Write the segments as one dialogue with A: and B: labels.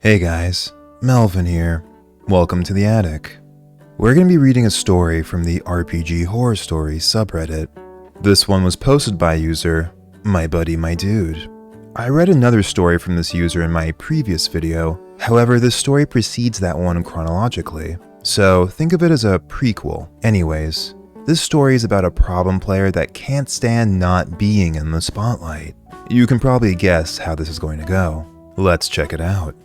A: Hey guys, Melvin here. Welcome to the attic. We're going to be reading a story from the RPG Horror Stories subreddit. This one was posted by user My Buddy My Dude. I read another story from this user in my previous video, however this story precedes that one chronologically, so think of it as a prequel. Anyways, this story is about a problem player that can't stand not being in the spotlight. You can probably guess how this is going to go. Let's check it out.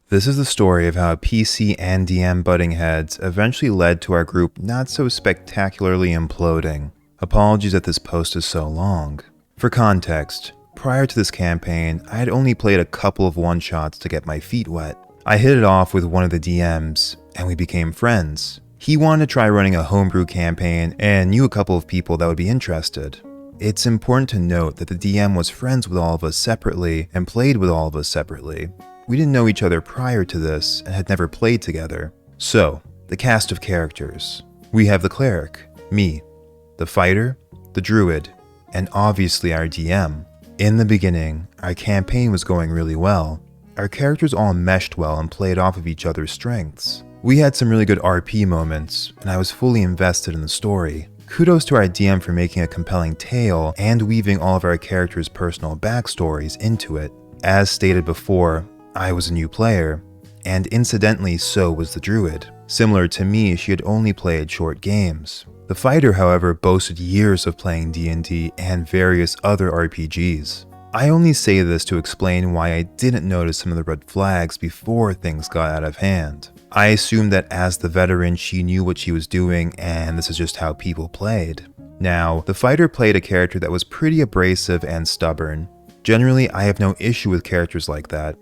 A: This is the story of how PC and DM butting heads eventually led to our group not so spectacularly imploding. Apologies that this post is so long. For context, prior to this campaign, I had only played a couple of one-shots to get my feet wet. I hit it off with one of the DMs, and we became friends. He wanted to try running a homebrew campaign and knew a couple of people that would be interested. It's important to note that the DM was friends with all of us separately and played with all of us separately. We didn't know each other prior to this and had never played together. So, the cast of characters. We have the cleric, me, the fighter, the druid, and obviously our DM. In the beginning, our campaign was going really well. Our characters all meshed well and played off of each other's strengths. We had some really good RP moments, and I was fully invested in the story. Kudos to our DM for making a compelling tale and weaving all of our characters' personal backstories into it. As stated before, I was a new player, and incidentally so was the druid. Similar to me, she had only played short games. The fighter, however, boasted years of playing D&D and various other RPGs. I only say this to explain why I didn't notice some of the red flags before things got out of hand. I assumed that as the veteran she knew what she was doing and this is just how people played. Now, the fighter played a character that was pretty abrasive and stubborn. Generally, I have no issue with characters like that.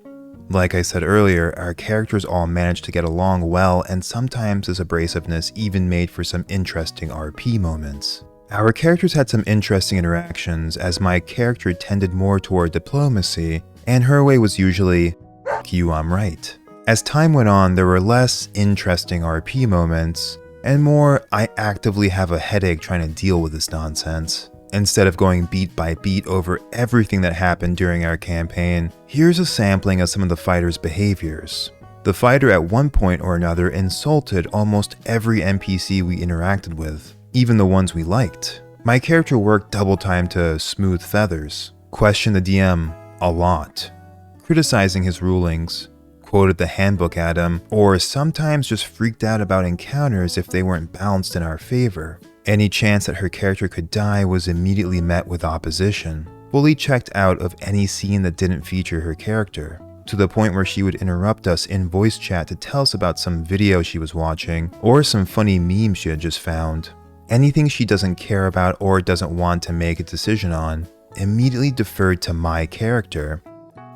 A: Like I said earlier, our characters all managed to get along well, and sometimes this abrasiveness even made for some interesting RP moments. Our characters had some interesting interactions, as my character tended more toward diplomacy, and her way was usually, "F you, I'm right." As time went on, there were less interesting RP moments, and more, I actively have a headache trying to deal with this nonsense. Instead of going beat by beat over everything that happened during our campaign, here's a sampling of some of the fighter's behaviors. The fighter at one point or another insulted almost every NPC we interacted with, even the ones we liked. My character worked double time to smooth feathers, questioned the DM a lot, criticizing his rulings, quoted the handbook at him, or sometimes just freaked out about encounters if they weren't balanced in our favor. Any chance that her character could die was immediately met with opposition, fully checked out of any scene that didn't feature her character, to the point where she would interrupt us in voice chat to tell us about some video she was watching or some funny meme she had just found. Anything she doesn't care about or doesn't want to make a decision on immediately deferred to my character.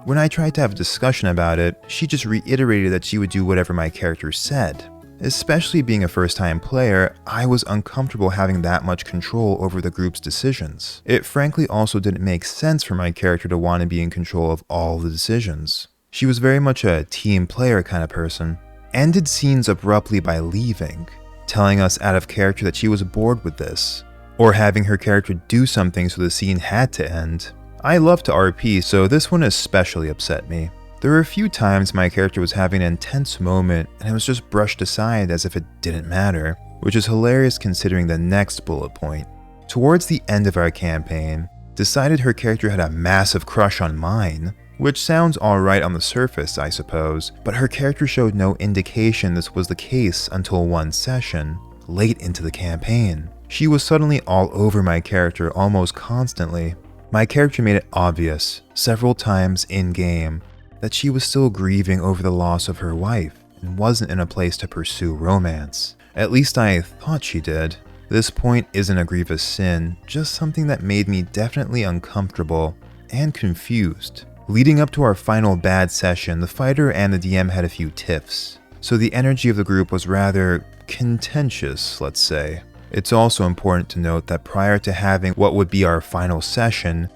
A: When I tried to have a discussion about it, she just reiterated that she would do whatever my character said. Especially being a first-time player, I was uncomfortable having that much control over the group's decisions. It frankly also didn't make sense for my character to want to be in control of all the decisions. She was very much a team player kind of person. Ended scenes abruptly by leaving, telling us out of character that she was bored with this, or having her character do something so the scene had to end. I love to RP, so this one especially upset me. There were a few times my character was having an intense moment and it was just brushed aside as if it didn't matter, which is hilarious considering the next bullet point. Towards the end of our campaign, decided her character had a massive crush on mine, which sounds alright on the surface, I suppose, but her character showed no indication this was the case until one session, late into the campaign. She was suddenly all over my character almost constantly. My character made it obvious, several times in-game, that she was still grieving over the loss of her wife and wasn't in a place to pursue romance. At least I thought she did. This point isn't a grievous sin, just something that made me definitely uncomfortable and confused. Leading up to our final bad session, the fighter and the DM had a few tiffs, so the energy of the group was rather contentious, let's say. It's also important to note that prior to having what would be our final session,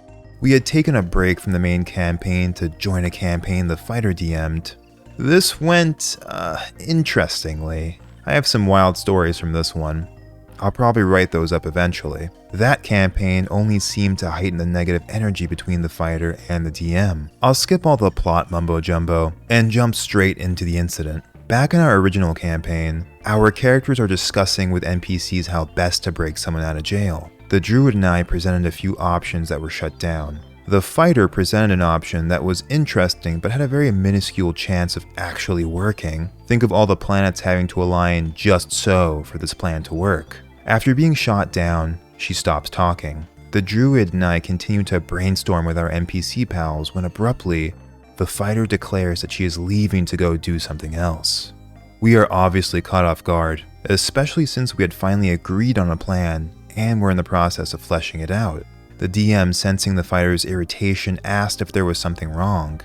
A: we had taken a break from the main campaign to join a campaign the fighter DM'd. This went, interestingly. I have some wild stories from this one. I'll probably write those up eventually. That campaign only seemed to heighten the negative energy between the fighter and the DM. I'll skip all the plot mumbo-jumbo and jump straight into the incident. Back in our original campaign, our characters are discussing with NPCs how best to break someone out of jail. The druid and I presented a few options that were shut down. The fighter presented an option that was interesting but had a very minuscule chance of actually working. Think of all the planets having to align just so for this plan to work. After being shot down, she stops talking. The druid and I continue to brainstorm with our NPC pals when abruptly, the fighter declares that she is leaving to go do something else. We are obviously caught off guard, especially since we had finally agreed on a plan and were in the process of fleshing it out. The DM, sensing the fighter's irritation, asked if there was something wrong.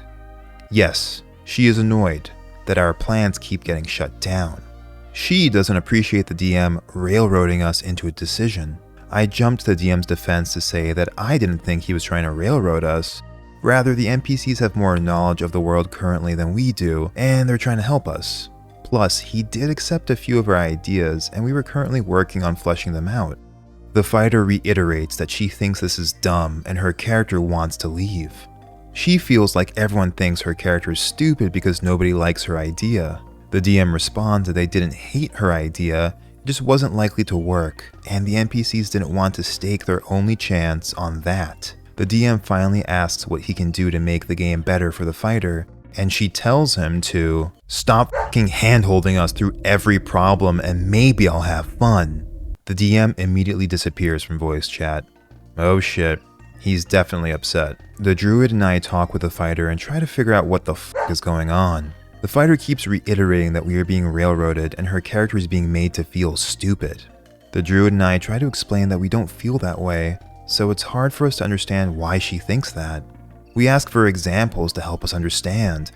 A: Yes, she is annoyed that our plans keep getting shut down. She doesn't appreciate the DM railroading us into a decision. I jumped to the DM's defense to say that I didn't think he was trying to railroad us. Rather, the NPCs have more knowledge of the world currently than we do, and they're trying to help us. Plus, he did accept a few of our ideas, and we were currently working on fleshing them out. The fighter reiterates that she thinks this is dumb and her character wants to leave. She feels like everyone thinks her character is stupid because nobody likes her idea. The DM responds that they didn't hate her idea, it just wasn't likely to work, and the NPCs didn't want to stake their only chance on that. The DM finally asks what he can do to make the game better for the fighter, and she tells him to stop fucking hand-holding us through every problem and maybe I'll have fun. The DM immediately disappears from voice chat. Oh shit, he's definitely upset. The druid and I talk with the fighter and try to figure out what the fuck is going on. The fighter keeps reiterating that we are being railroaded and her character is being made to feel stupid. The druid and I try to explain that we don't feel that way, so it's hard for us to understand why she thinks that. We ask for examples to help us understand,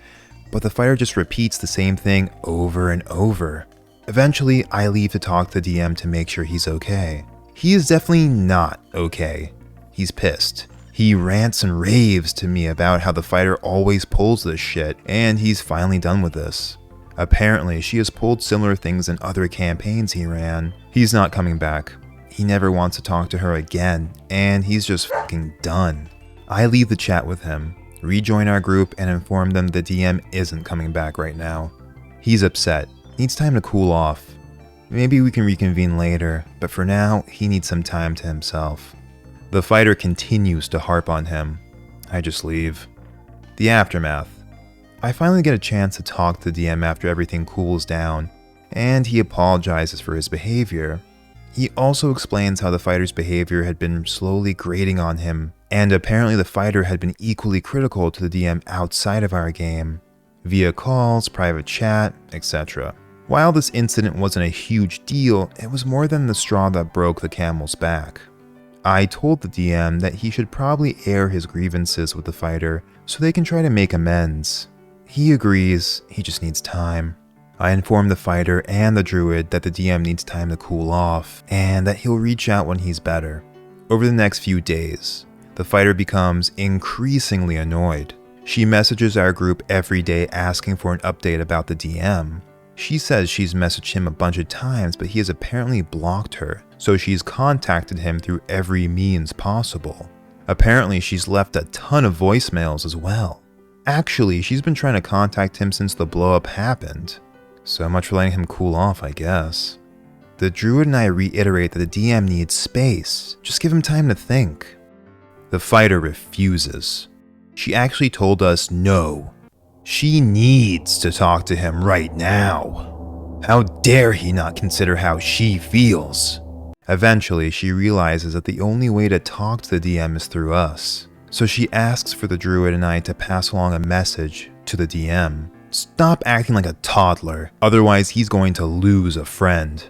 A: but the fighter just repeats the same thing over and over. Eventually, I leave to talk to the DM to make sure he's okay. He is definitely not okay. He's pissed. He rants and raves to me about how the fighter always pulls this shit, and he's finally done with this. Apparently, she has pulled similar things in other campaigns he ran. He's not coming back. He never wants to talk to her again, and he's just fucking done. I leave the chat with him, rejoin our group, and inform them the DM isn't coming back right now. He's upset. Needs time to cool off. Maybe we can reconvene later, but for now, he needs some time to himself. The fighter continues to harp on him. I just leave. The aftermath. I finally get a chance to talk to the DM after everything cools down, and he apologizes for his behavior. He also explains how the fighter's behavior had been slowly grating on him, and apparently the fighter had been equally critical to the DM outside of our game, via calls, private chat, etc. While this incident wasn't a huge deal, it was more than the straw that broke the camel's back. I told the DM that he should probably air his grievances with the fighter so they can try to make amends. He agrees, he just needs time. I inform the fighter and the druid that the DM needs time to cool off and that he'll reach out when he's better. Over the next few days, the fighter becomes increasingly annoyed. She messages our group every day asking for an update about the DM. She says she's messaged him a bunch of times, but he has apparently blocked her, so she's contacted him through every means possible. Apparently, she's left a ton of voicemails as well. Actually, she's been trying to contact him since the blow-up happened. So much for letting him cool off, I guess. The druid and I reiterate that the DM needs space. Just give him time to think. The fighter refuses. She actually told us no. She needs to talk to him right now. How dare he not consider how she feels? Eventually, she realizes that the only way to talk to the DM is through us. So she asks for the druid and I to pass along a message to the DM. Stop acting like a toddler, otherwise he's going to lose a friend.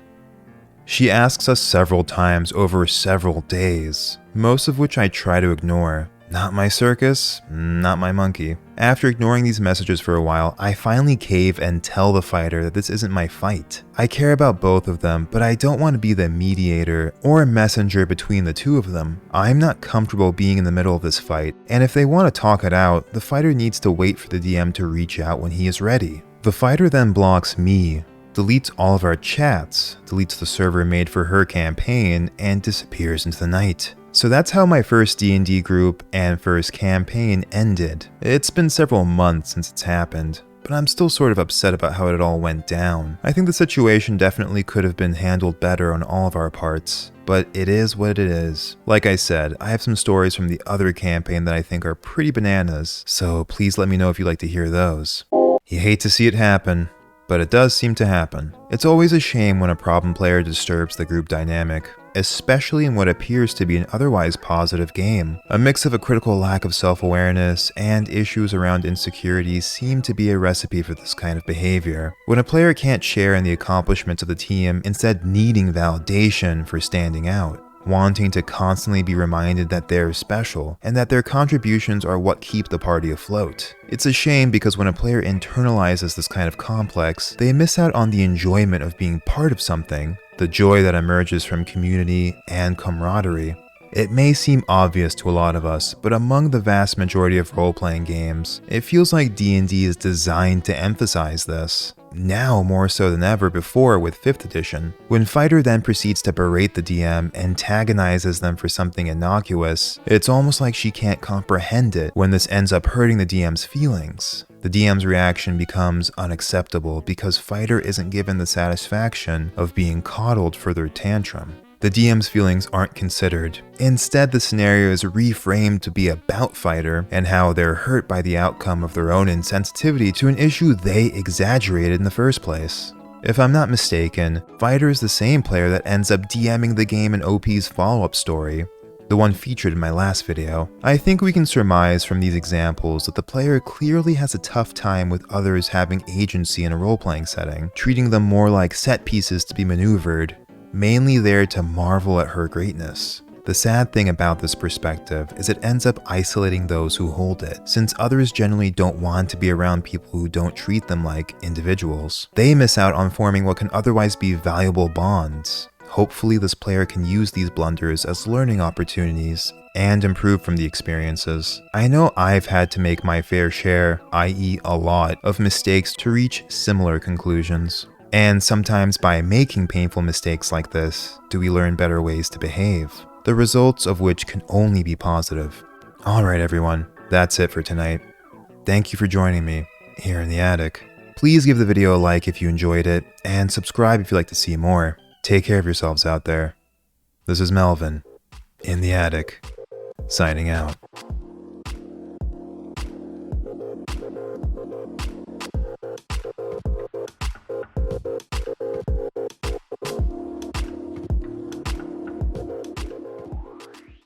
A: She asks us several times over several days, most of which I try to ignore. Not my circus, not my monkey. After ignoring these messages for a while, I finally cave and tell the fighter that this isn't my fight. I care about both of them, but I don't want to be the mediator or messenger between the two of them. I'm not comfortable being in the middle of this fight, and if they want to talk it out, the fighter needs to wait for the DM to reach out when he is ready. The fighter then blocks me, deletes all of our chats, deletes the server made for her campaign, and disappears into the night. So that's how my first D&D group and first campaign ended. It's been several months since it's happened, but I'm still sort of upset about how it all went down. I think the situation definitely could have been handled better on all of our parts, but it is what it is. Like I said, I have some stories from the other campaign that I think are pretty bananas, so please let me know if you'd like to hear those. You hate to see it happen, but it does seem to happen. It's always a shame when a problem player disturbs the group dynamic, especially in what appears to be an otherwise positive game. A mix of a critical lack of self-awareness and issues around insecurity seem to be a recipe for this kind of behavior. When a player can't share in the accomplishments of the team, instead needing validation for standing out, wanting to constantly be reminded that they're special and that their contributions are what keep the party afloat. It's a shame because when a player internalizes this kind of complex, they miss out on the enjoyment of being part of something, the joy that emerges from community and camaraderie. It may seem obvious to a lot of us, but among the vast majority of role-playing games, it feels like D&D is designed to emphasize this. Now more so than ever before with 5th edition. When Fighter then proceeds to berate the DM, antagonizes them for something innocuous, it's almost like she can't comprehend it when this ends up hurting the DM's feelings. The DM's reaction becomes unacceptable because Fighter isn't given the satisfaction of being coddled for their tantrum. The DM's feelings aren't considered. Instead, the scenario is reframed to be about Fighter and how they're hurt by the outcome of their own insensitivity to an issue they exaggerated in the first place. If I'm not mistaken, Fighter is the same player that ends up DMing the game in OP's follow-up story, the one featured in my last video. I think we can surmise from these examples that the player clearly has a tough time with others having agency in a role-playing setting, treating them more like set pieces to be maneuvered, mainly there to marvel at her greatness. The sad thing about this perspective is it ends up isolating those who hold it, since others generally don't want to be around people who don't treat them like individuals. They miss out on forming what can otherwise be valuable bonds. Hopefully this player can use these blunders as learning opportunities and improve from the experiences. I know I've had to make my fair share, i.e. a lot, of mistakes to reach similar conclusions. And sometimes by making painful mistakes like this, do we learn better ways to behave, the results of which can only be positive. Alright everyone, that's it for tonight. Thank you for joining me here in the attic. Please give the video a like if you enjoyed it, and subscribe if you'd like to see more. Take care of yourselves out there. This is Melvin, in the attic, signing out.